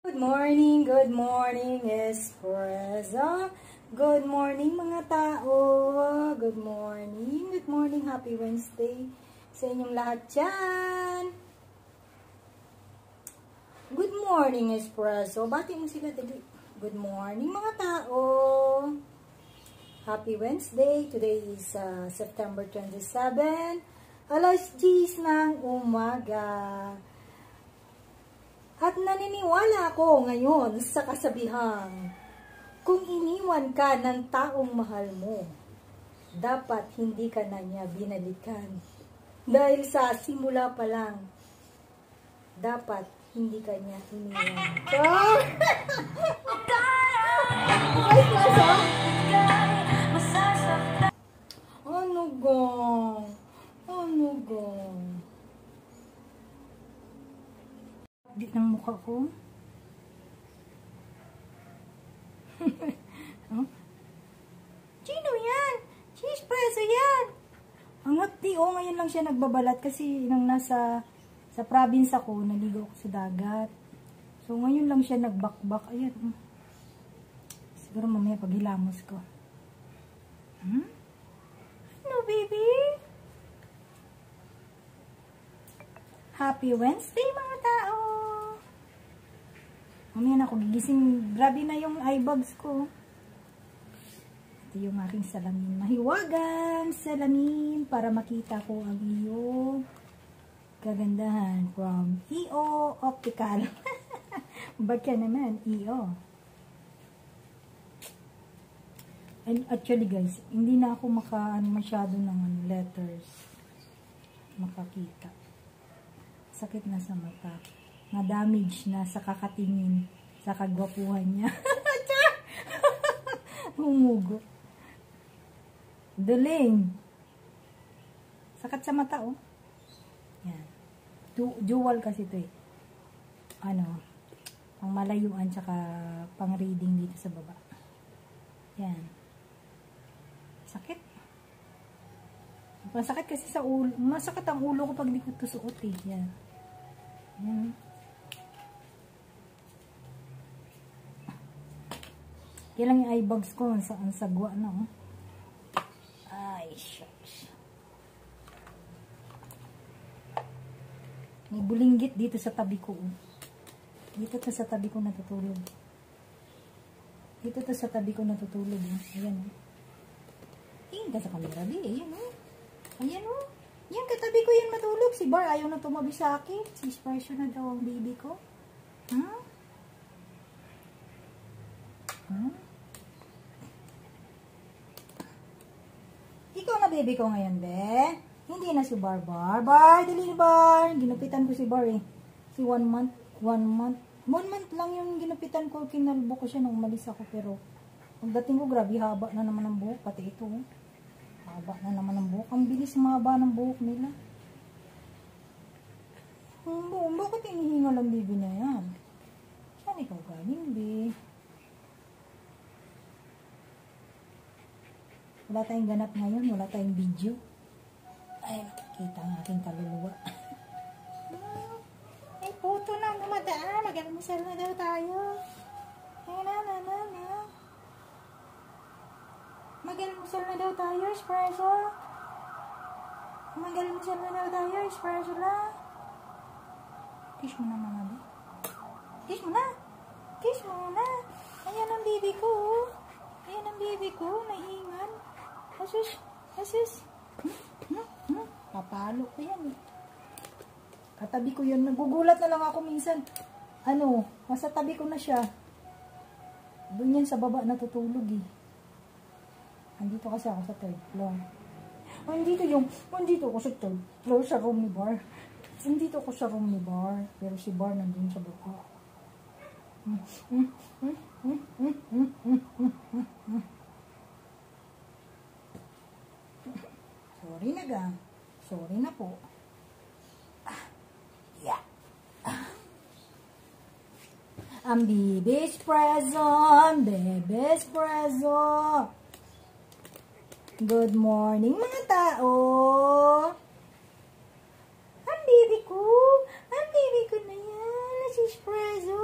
Good morning, Espresso. Good morning mga tao. Good morning, happy Wednesday sa inyong lahat dyan. Good morning, Espresso. Bati mo sila dali. Good morning mga tao. Happy Wednesday. Today is September 27, alas 10 ng umaga. At naniniwala ako ngayon sa kasabihang, kung iniwan ka ng taong mahal mo, dapat hindi ka na niya binalikan. Dahil sa simula pa lang, dapat hindi ka niya iniwan. Ano gong? Ano gong? Update ng mukha ko. Huh? Sino yan? Cheese preso yan. Ang hati, ngayon lang siya nagbabalat kasi nang nasa sa province ako, naligo ako sa dagat. So, ngayon lang siya nagbakbak. Ayan. Siguro mamaya paghilamos ko. Ano, baby? Happy Wednesday, mga tao! Mamaya na ako gigising. Grabe na yung eye bags ko. Ito yung aking salamin. Mahiwagang salamin para makita ko ang iyong kagandahan from EO Optical. Bakit naman, EO. And actually guys, hindi na ako masyado ng letters makakita. Sakit na sa mata. Na-damage na sa kakatingin, sa kagwapuhan niya. Humugo. Duling. Sakit sa mata, oh. Yan. Dual kasi ito, eh. Ano, pang malayuan, tsaka pang reading dito sa baba. Yan. Sakit. Masakit kasi sa ulo. Masakit ang ulo ko pag di ko ito suot, eh. Yan. Yan. Yan lang yung eye bags ko. Ang sagwa na, oh. Ay, shucks. May bulinggit dito sa tabi ko, oh. Dito to sa tabi ko natutulog. Dito to sa tabi ko natutulog, oh. Ayan, oh. Tingin ka sa camera, di. Ayan, oh. Ayan, oh. Yan, katabi ko yan matulog. Si Bar, ayaw na tumabi sa akin. Si Sparso na daw ang baby ko. Huh? Huh? Ikaw na baby ko ngayon, be. Hindi na si Bar. Bar, dali Bar. Ginupitan ko si Bar, eh. Si 1 month. 1 month lang yung ginupitan ko. Kinalbo ko siya nung umalis ako. Pero, pagdating ko, grabe, haba na naman ang buhok. Pati ito, oh. Haba na naman ang buhok. Ang bilis mahaba ng buhok nila. Bakit inihingal ang baby na yan? Saan ikaw galing, be? Wala tayong ganap ngayon. Wala tayong video. Ay, nakikita ang aking kaluluwa. Ay, puto na dumadaan. Mag-almusal na daw tayo. Ay, na. Mag-almusal na daw tayo, Espresso. Mag-almusal na daw tayo, Espresso lang. Kiss mo na, mama, be. Kiss mo na. Kiss mo na. Ayan ang baby ko, oh. Ayan ang baby ko. Nahingan. Asus. Papalo ko yan, eh. Katabi ko yun. Nagugulat na lang ako minsan. Ano, nasa tabi ko na siya. Doon yan sa baba natutulog, eh. Andito kasi ako sa 3rd floor. Andito ako sa 3rd floor sa room ni Bar. Andito ako sa room ni Bar. Pero si Bar nandun sa baba. Sorry na gang. Sorry na po. Yeah. Ang baby's present. Baby's present. Good morning mga tao. Ang baby ko na yan. Si Espresso.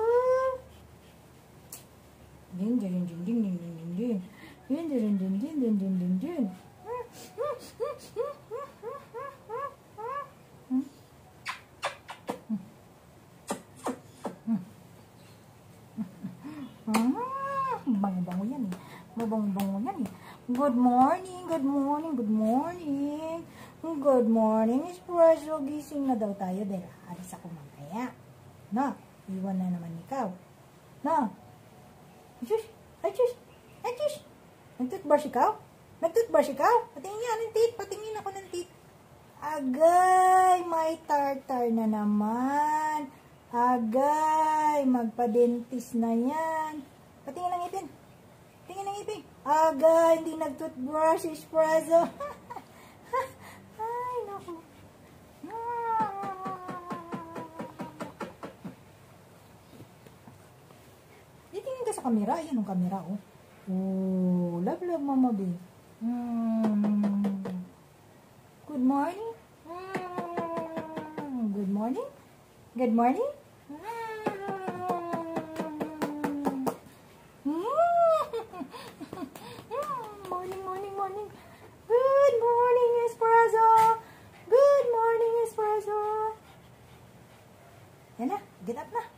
Yun, yun, yun, yun, yun, yun, yun, yun. Bango-bango yan eh. Mabango-bango yan eh. Good morning, good morning, good morning. Good morning, espresso. Gising na daw tayo dahil alis ako mamaya. No, iwan na naman ikaw. No. Ayos, ayos, ayos. Nag-toothbrush ikaw? Nag-toothbrush ikaw? Patingin niya ng teeth. Patingin ako ng teeth. Agay, may tartar na naman. Agay, magpa-dentist na yan. Patingin ng ngipin. Tingin ng ngipin. Agay, hindi nag-toothbrush, espresso. Ay, naku. Tingin ka sa camera. Ayan ang camera, oh. Oh, love, love, mama, babe. Good morning. Good morning. Good morning. Morning, morning, morning. Good morning, espresso. Good morning, espresso. Yan na, get up na.